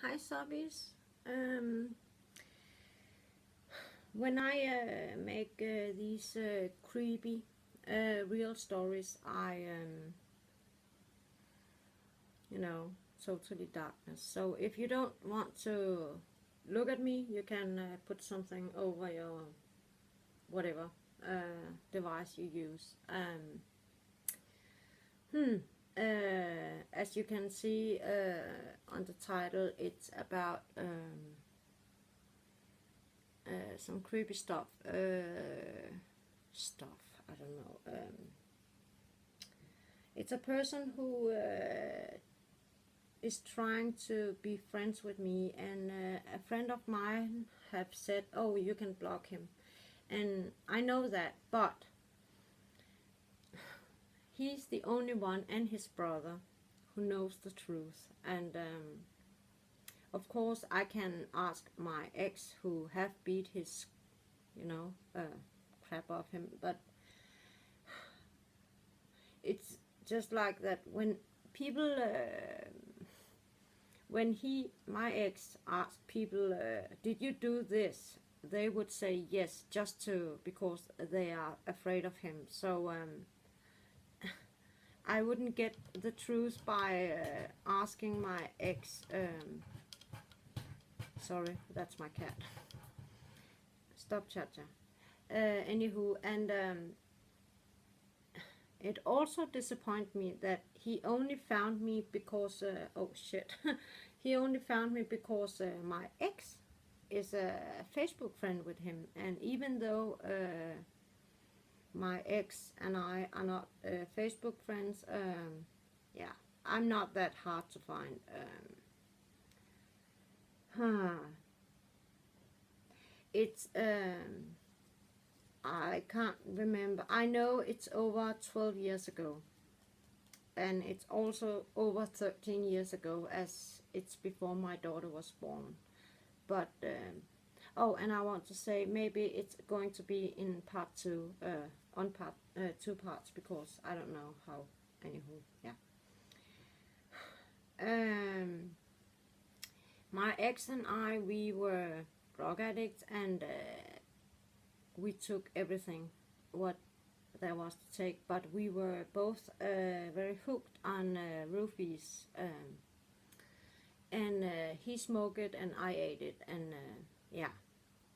Hi Subbies. When I make these creepy real stories, you know, totally darkness. So if you don't want to look at me, you can put something over your whatever device you use. As you can see on the title, it's about some creepy stuff. I don't know. It's a person who is trying to be friends with me, and a friend of mine have said, "Oh, you can block him," and I know that, but he's the only one, and his brother, who knows the truth, and of course, I can ask my ex, who have beat his, crap off him, but it's just like that when people, my ex asked people, did you do this? They would say yes, because they are afraid of him. So I wouldn't get the truth by asking my ex. Sorry, that's my cat. Stop, Chacha. Anywho, and it also disappointed me that he only found me because, oh shit, he only found me because my ex is a Facebook friend with him, and even though my ex and I are not Facebook friends, yeah, I'm not that hard to find. It's I can't remember. I know it's over 12 years ago, and it's also over 13 years ago, as it's before my daughter was born. But oh, and I want to say maybe it's going to be in part 2, on part 2 parts, because I don't know how. Anywho, yeah. My ex and I, we were drug addicts, and we took everything what there was to take, but we were both very hooked on roofies, and he smoked it and I ate it, and yeah,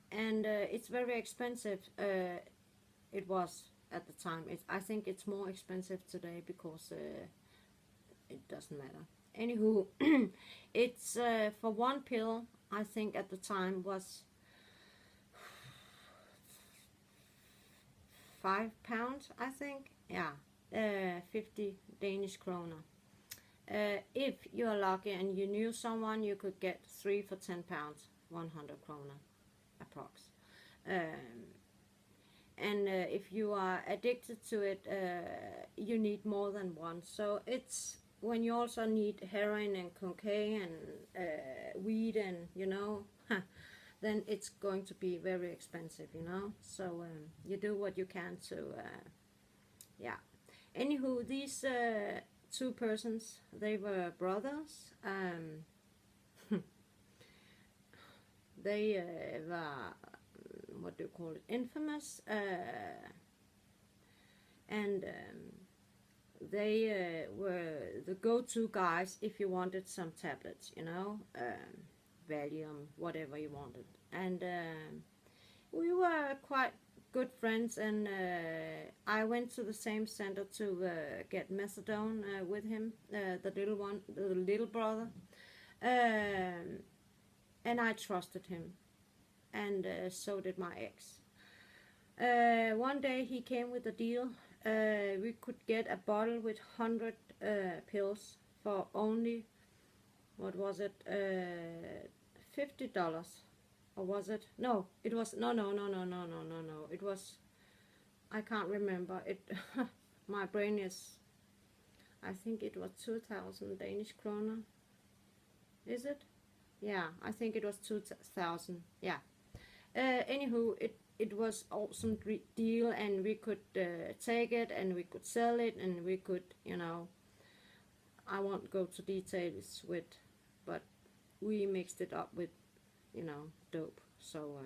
and it's very expensive. It was at the time. I think it's more expensive today because it doesn't matter. Anywho, it's for one pill, I think at the time was £5, I think. Yeah, 50 Danish kroner. If you're lucky and you knew someone, you could get 3 for £10, 100 kroner approx. And if you are addicted to it, you need more than one. So it's when you also need heroin and cocaine and weed, and then it's going to be very expensive, so you do what you can to yeah. Anywho, these two persons, they were brothers. They were, what do you call it, infamous, and they were the go-to guys if you wanted some tablets, Valium, whatever you wanted. And we were quite good friends, and I went to the same center to get methadone with him, the little brother, and I trusted him, and so did my ex. One day he came with a deal. We could get a bottle with 100 pills for only, what was it, $50, or was it? No, it was no. It was, I can't remember it. My brain is. I think it was 2,000 Danish kroner. Is it? Yeah, I think it was 2,000. Yeah. Anywho, it was awesome deal, and we could take it, and we could sell it, and we could, I won't go to details with, but we mixed it up with, you know, dope. So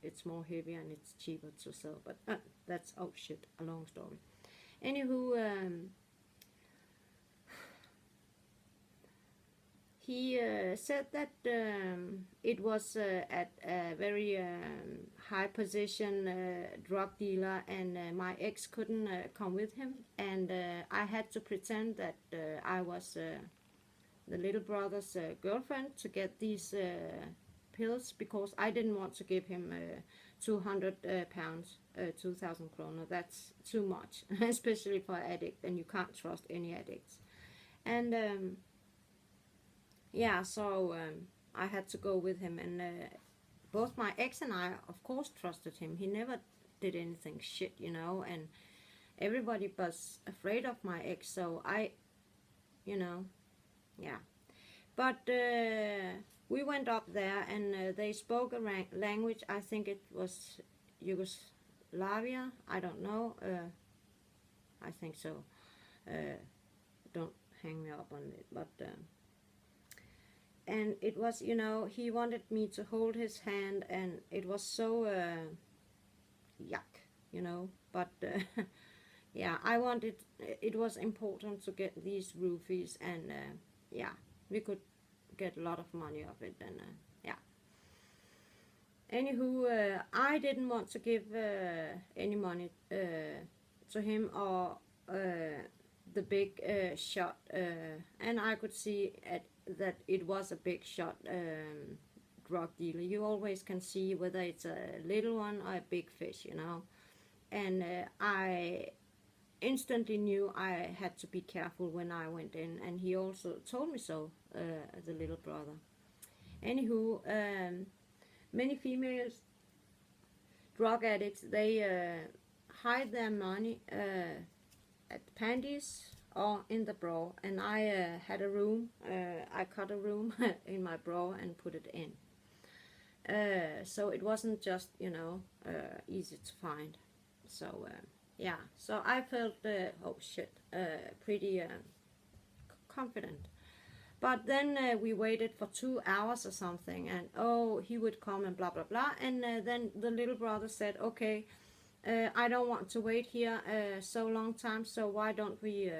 it's more heavy and it's cheaper to sell. But that's, oh shit, a long story. Anywho, he said that it was at a very high position drug dealer, and my ex couldn't come with him, and I had to pretend that I was the little brother's girlfriend to get these pills, because I didn't want to give him 200 pounds, 2,000 kroner. That's too much, especially for an addict, and you can't trust any addicts. And yeah, so I had to go with him, and both my ex and I, of course, trusted him. He never did anything shit, you know, and everybody was afraid of my ex, so I, you know, yeah. But we went up there, and they spoke a language, I think it was Yugoslavia, I don't know, I think so. Don't hang me up on it, but and it was, you know, he wanted me to hold his hand, and it was so yuck, you know, but yeah, I wanted, it was important to get these roofies, and yeah, we could get a lot of money of it, and yeah. Anywho, I didn't want to give any money to him or the big shot, and I could see that it was a big shot drug dealer. You always can see whether it's a little one or a big fish, you know. And I instantly knew I had to be careful when I went in, and he also told me so, the little brother. Anywho, many females, drug addicts, they hide their money at panties or in the bra, and I had a room, I cut a room in my bra and put it in. So it wasn't just, you know, easy to find. So yeah, so I felt, oh shit, pretty confident. But then we waited for 2 hours or something, and oh, he would come and blah blah blah, and then the little brother said, okay, I don't want to wait here so long time, so why don't we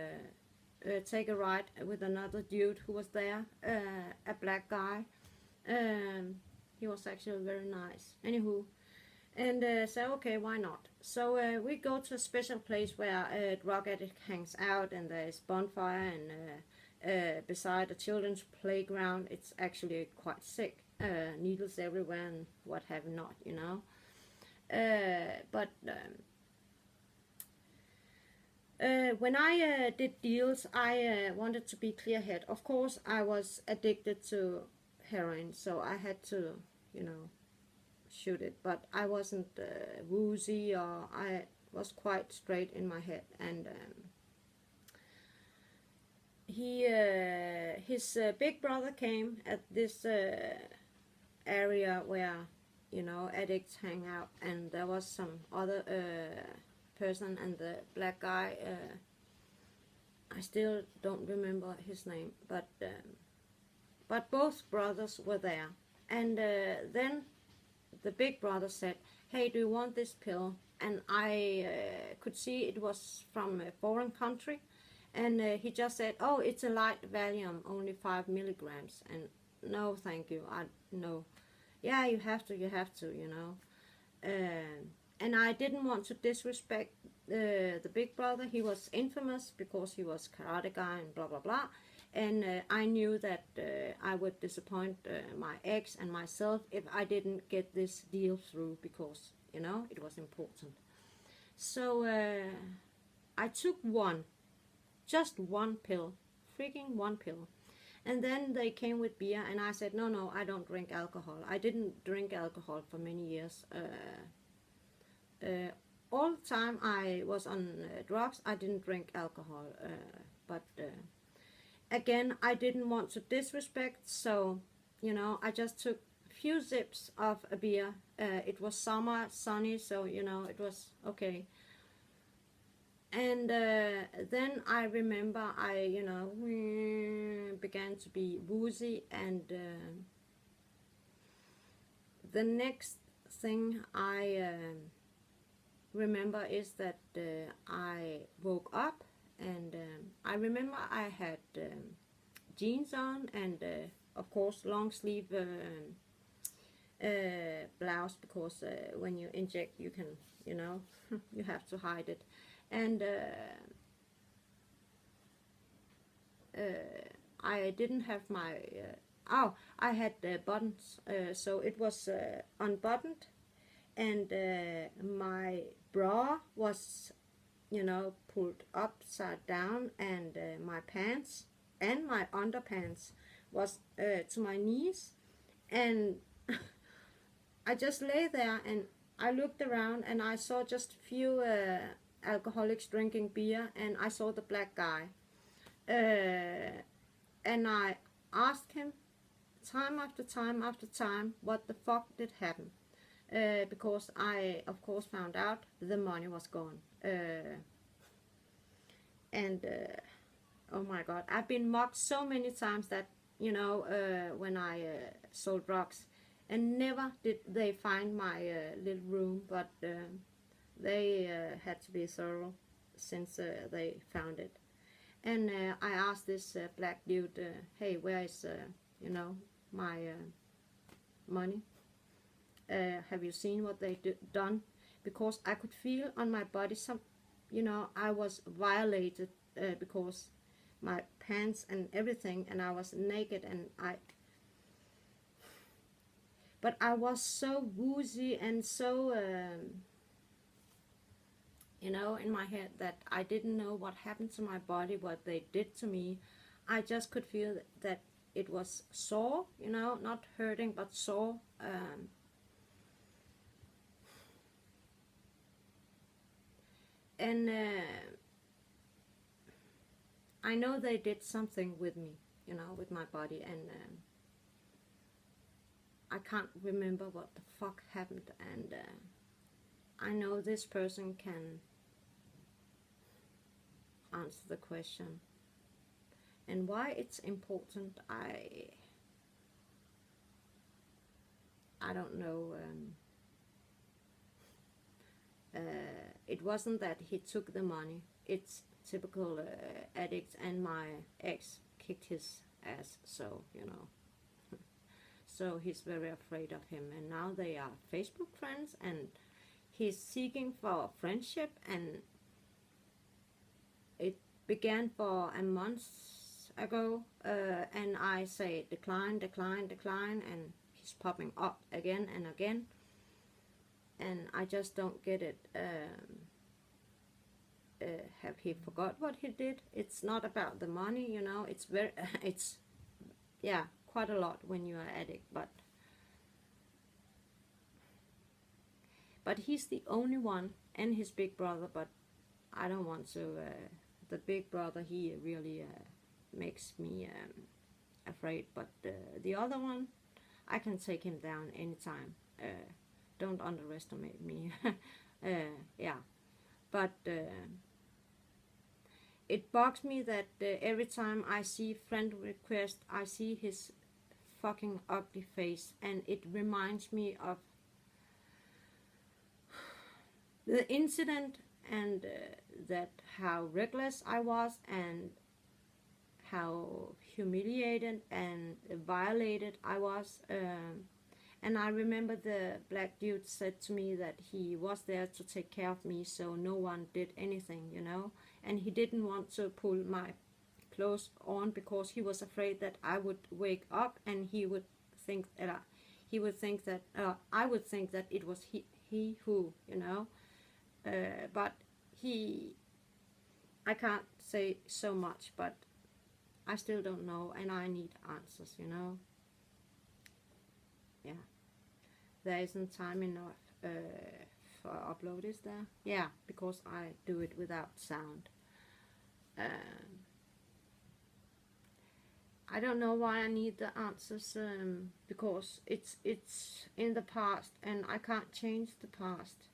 take a ride with another dude who was there, a black guy. He was actually very nice. Anywho, and so okay, why not? So we go to a special place where a drug addict hangs out, and there's bonfire, and beside a children's playground. It's actually quite sick, needles everywhere and what have not, you know. But when I did deals, I wanted to be clear-headed. Of course, I was addicted to heroin, so I had to, you know, shoot it. But I wasn't woozy, or I was quite straight in my head. And his big brother came at this area where, you know, addicts hang out, and there was some other person, and the black guy, I still don't remember his name, but both brothers were there. And then the big brother said, hey, do you want this pill? And I could see it was from a foreign country, and he just said, oh, it's a light Valium, only 5 milligrams. And no, thank you, no. Yeah, you have to, you know. And I didn't want to disrespect the big brother. He was infamous because he was karate guy and blah blah blah. And I knew that I would disappoint my ex and myself if I didn't get this deal through, because, you know, it was important. So I took just one pill, freaking one pill. And then they came with beer, and I said, no, I don't drink alcohol. I didn't drink alcohol for many years. All the time I was on drugs, I didn't drink alcohol. But again, I didn't want to disrespect, so, you know, I just took a few sips of a beer. It was summer, sunny, so, you know, it was okay. And then I remember I, you know, began to be woozy, and the next thing I remember is that I woke up, and I remember I had jeans on, and of course long sleeve blouse, because when you inject you can, you know, you have to hide it. And I didn't have my I had buttons, so it was unbuttoned, and my bra was, you know, pulled upside down, and my pants and my underpants was to my knees, and I just lay there, and I looked around, and I saw just a few alcoholics drinking beer, and I saw the black guy, and I asked him time after time after time what the fuck did happen, because I of course found out the money was gone, and oh my god, I've been mocked so many times that, you know, when I sold drugs, and never did they find my little room, but they had to be thorough since they found it. And I asked this black dude, hey, where is, you know, my money? Have you seen what they done? Because I could feel on my body some, you know, I was violated, because my pants and everything, and I was naked, and but I was so woozy and so, you know, in my head, that I didn't know what happened to my body, what they did to me. I just could feel that it was sore, you know, not hurting, but sore. And I know they did something with me, you know, with my body, and I can't remember what the fuck happened, and I know this person can answer the question. And why it's important, I don't know. It wasn't that he took the money. It's typical addicts, and my ex kicked his ass, so, you know. So he's very afraid of him, and now they are Facebook friends, and he's seeking for friendship, and it began for a month ago, and I say decline, decline, decline, and he's popping up again and again, and I just don't get it. Have he forgot what he did? It's not about the money, you know. It's very it's, yeah, quite a lot when you are addict, but he's the only one, and his big brother, but I don't want to. The big brother, he really makes me afraid, but the other one, I can take him down anytime. Don't underestimate me. Yeah, but it bugs me that every time I see friend request, I see his fucking ugly face, and it reminds me of the incident, and that how reckless I was, and how humiliated and violated I was. And I remember the black dude said to me that he was there to take care of me, so no one did anything, you know. And he didn't want to pull my clothes on because he was afraid that I would wake up, and he would think that I would think that it was he who, you know. But I can't say so much, but I still don't know, and I need answers, you know. Yeah. There isn't time enough for upload, is there? Yeah, because I do it without sound. I don't know why I need the answers, because it's in the past, and I can't change the past.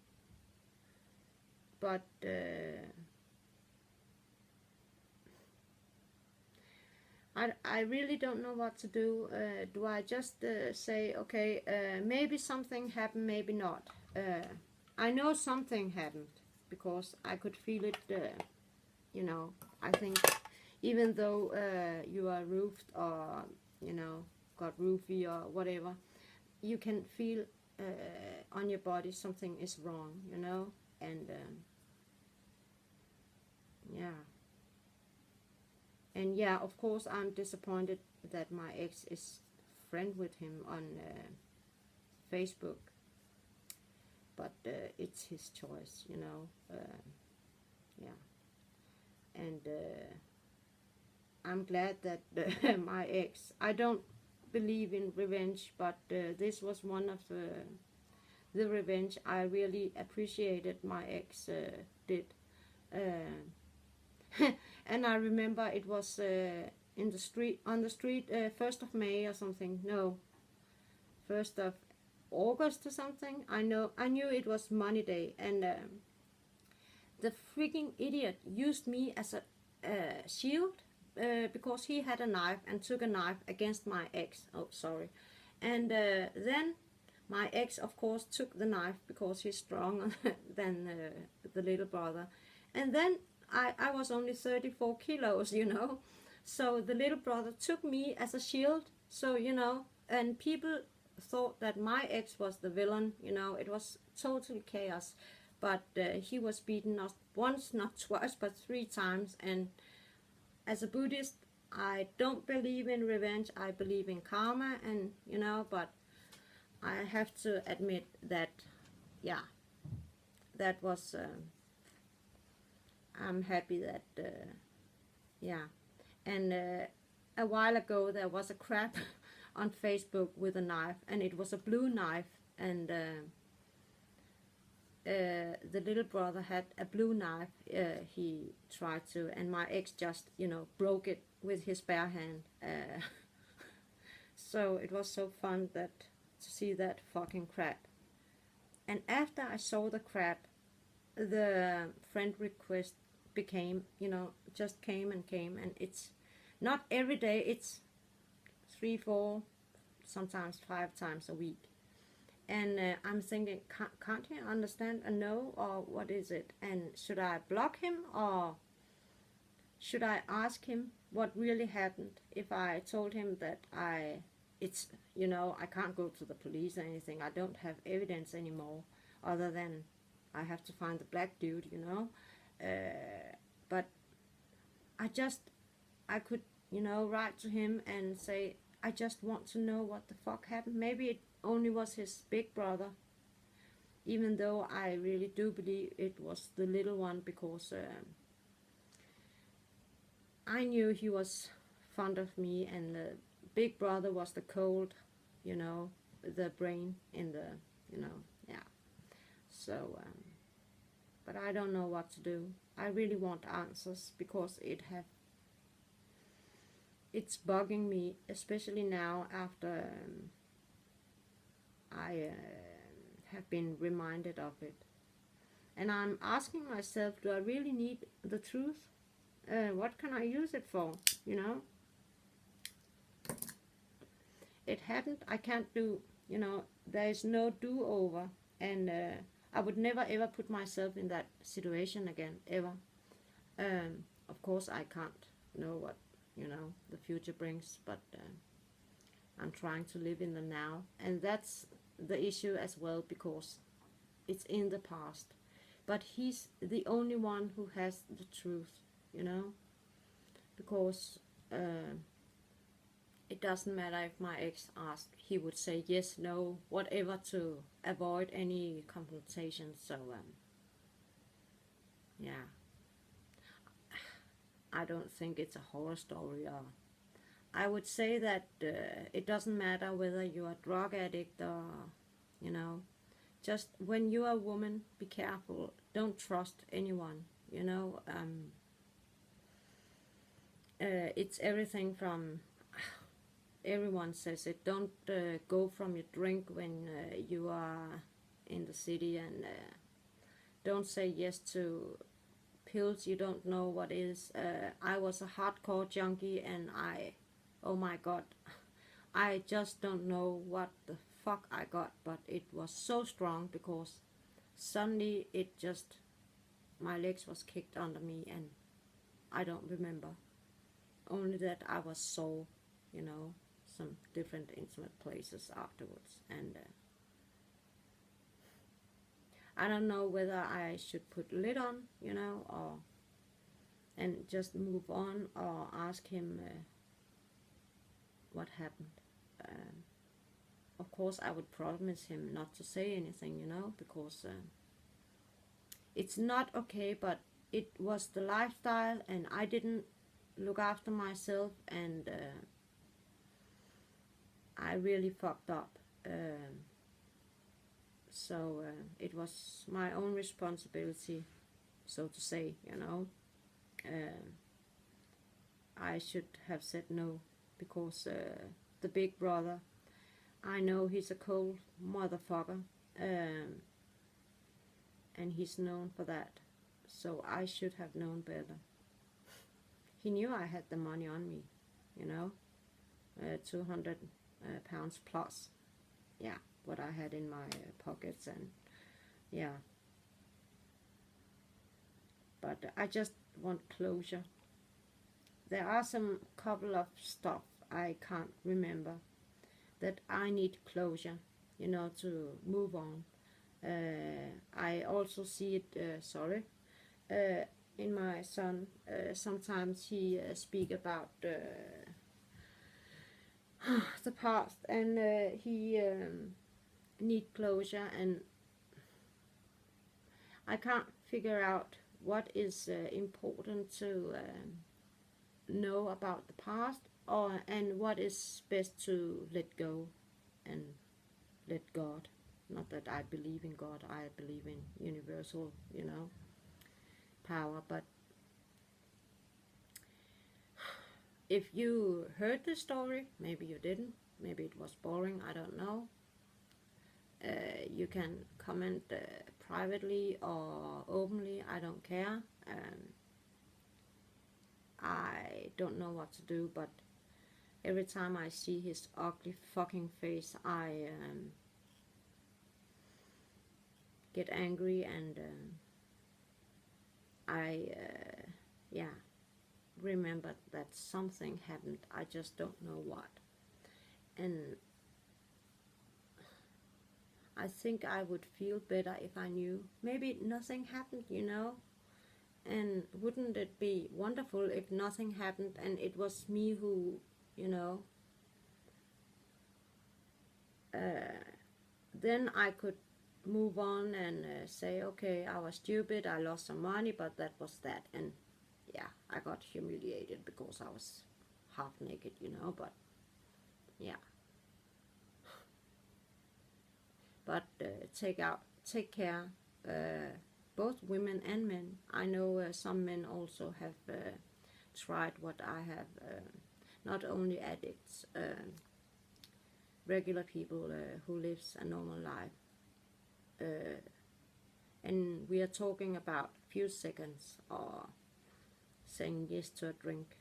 But I really don't know what to do. Do I just say, okay, maybe something happened, maybe not. I know something happened because I could feel it, you know. I think even though you are roofed or, you know, got roofy or whatever, you can feel on your body something is wrong, you know. And yeah. And yeah, of course, I'm disappointed that my ex is friend with him on Facebook. But it's his choice, you know. Yeah. And I'm glad that my ex, I don't believe in revenge, but this was one of the revenge I really appreciated my ex did. And I remember it was in the street, on the street, 1st of May or something. No, 1st of August or something. I knew it was Money Day, and the freaking idiot used me as a shield because he had a knife and took a knife against my ex. Oh, sorry. And then my ex, of course, took the knife because he's stronger than the little brother. And then I was only 34 kilos, you know. So the little brother took me as a shield. So, you know, and people thought that my ex was the villain, you know. It was total chaos. But he was beaten not once, not twice, but 3 times. And as a Buddhist, I don't believe in revenge. I believe in karma, and, you know, but I have to admit that, yeah, that was, I'm happy that, yeah. And a while ago there was a crap on Facebook with a knife, and it was a blue knife, and the little brother had a blue knife. He tried to, and my ex just, you know, broke it with his bare hand. So it was so fun that to see that fucking crap. And after I saw the crap, the friend request became, you know, just came and came, and it's not every day. It's 3, 4, sometimes 5 times a week. And I'm thinking, can't he understand a no, or what is it? And should I block him, or should I ask him what really happened? If I told him that it's, you know, I can't go to the police or anything. I don't have evidence anymore, other than I have to find the black dude, you know. But I could, you know, write to him and say, I just want to know what the fuck happened. Maybe it only was his big brother, even though I really do believe it was the little one, because I knew he was fond of me, and the big brother was the cold, you know, the brain in the, you know, yeah. So, but I don't know what to do. I really want answers, because it's bugging me, especially now after I have been reminded of it. And I'm asking myself, do I really need the truth? What can I use it for, you know? It happened, I can't do, you know, there is no do-over. And I would never ever put myself in that situation again, ever. Of course I can't know what, you know, the future brings, but I'm trying to live in the now. And that's the issue as well, because it's in the past. But he's the only one who has the truth, you know, because it doesn't matter if my ex asked, he would say yes, no, whatever, to avoid any confrontation. So yeah, I don't think it's a horror story. Or I would say that it doesn't matter whether you're a drug addict or, you know, just when you're a woman, be careful. Don't trust anyone, you know. It's everything from, everyone says it, don't go from your drink when you are in the city, and don't say yes to pills you don't know what is. I was a hardcore junkie, and I oh my god, I just don't know what the fuck I got, but it was so strong because suddenly it just, my legs was kicked under me, and I don't remember. Only that I was sore, you know, some different intimate places afterwards, and I don't know whether I should put lid on, you know, or and just move on, or ask him what happened. Of course, I would promise him not to say anything, you know, because it's not okay, but it was the lifestyle, and I didn't look after myself, and I really fucked up. So it was my own responsibility, so to say, you know. I should have said no, because the big brother, I know he's a cold motherfucker, and he's known for that. So I should have known better. He knew I had the money on me, you know, 200 pounds plus. Yeah, what I had in my pockets, and yeah. But I just want closure. There are some couple of stuff I can't remember that I need closure, you know, to move on. I also see it, in my son. Sometimes he speak about the past, and he need closure, and I can't figure out what is important to know about the past, or and what is best to let go and let God. Not that I believe in God, I believe in universal, you know, power. But if you heard the story, maybe you didn't, maybe it was boring, I don't know. You can comment privately or openly, I don't care. I don't know what to do, but every time I see his ugly fucking face, I get angry, and I remember that something happened. I just don't know what. And I think I would feel better if I knew maybe nothing happened, you know. And wouldn't it be wonderful if nothing happened and it was me who, you know, then I could move on and say, okay, I was stupid, I lost some money, but that was that. And yeah, I got humiliated because I was half naked, you know, but yeah. But take care, both women and men. I know some men also have tried what I have, not only addicts, regular people who lives a normal life. And we are talking about few seconds, or saying yes to a drink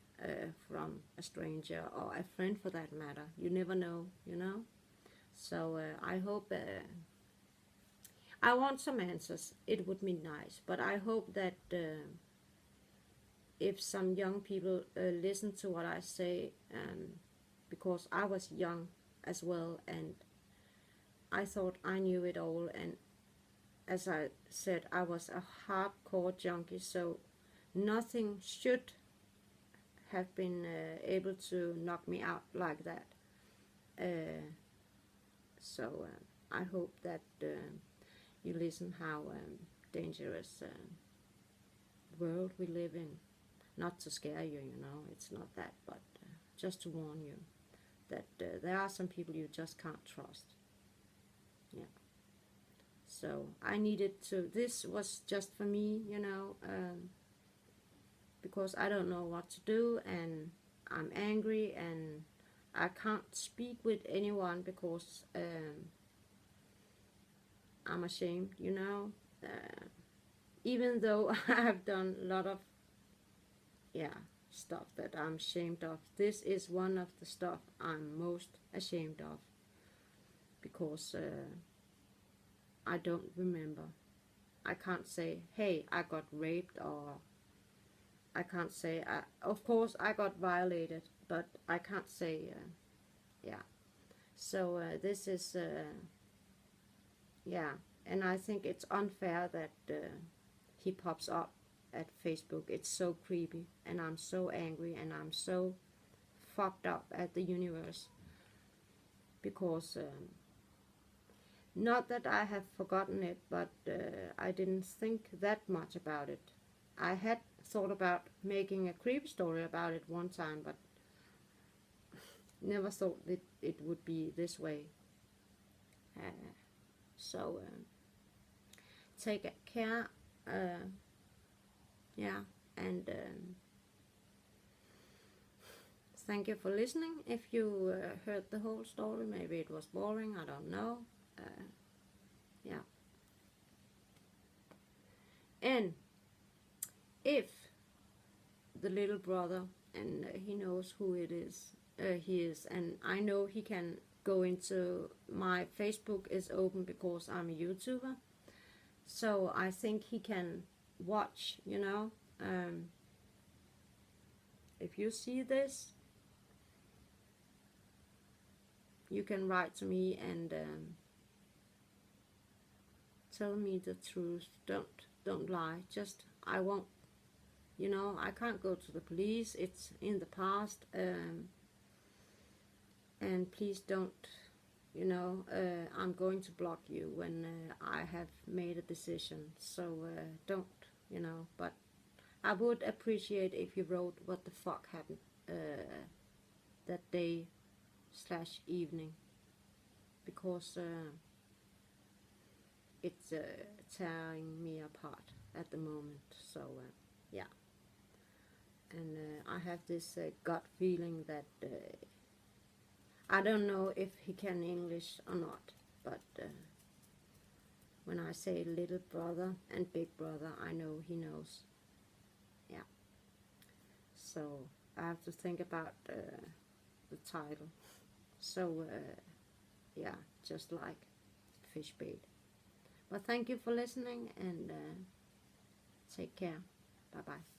from a stranger, or a friend for that matter. You never know, you know. So I hope, I want some answers. It would be nice, but I hope that if some young people listen to what I say, because I was young as well, and I thought I knew it all, and as I said, I was a hardcore junkie, so nothing should have been able to knock me out like that. So I hope that you listen how dangerous world we live in. Not to scare you, you know, it's not that, but just to warn you that there are some people you just can't trust. Yeah. So I needed to, this was just for me, you know, because I don't know what to do, and I'm angry, and I can't speak with anyone because I'm ashamed, you know, even though I have done a lot of, yeah, stuff that I'm ashamed of. This is one of the stuff I'm most ashamed of, because I don't remember. I can't say, hey, I got raped, or I can't say, of course I got violated, but I can't say, yeah. So this is, yeah, and I think it's unfair that he pops up at Facebook. It's so creepy, and I'm so angry, and I'm so fucked up at the universe, because not that I have forgotten it, but I didn't think that much about it. I had thought about making a creepy story about it one time, but never thought that it would be this way. So take care, yeah, and thank you for listening. If you heard the whole story, maybe it was boring, I don't know. Yeah. And if the little brother, and he knows who it is, he is, and I know he can go into my Facebook is open because I'm a YouTuber, so I think he can watch, you know. If you see this, you can write to me and tell me the truth. Don't lie. Just, I won't, you know, I can't go to the police. It's in the past, and please don't, you know, I'm going to block you when I have made a decision. So don't, you know, but I would appreciate if you wrote what the fuck happened that day / evening, because it's tearing me apart at the moment. So yeah, and I have this gut feeling that I don't know if he can English or not, but when I say little brother and big brother, I know he knows. Yeah, so I have to think about the title. So yeah, just like fish bait. But thank you for listening, and take care. Bye bye.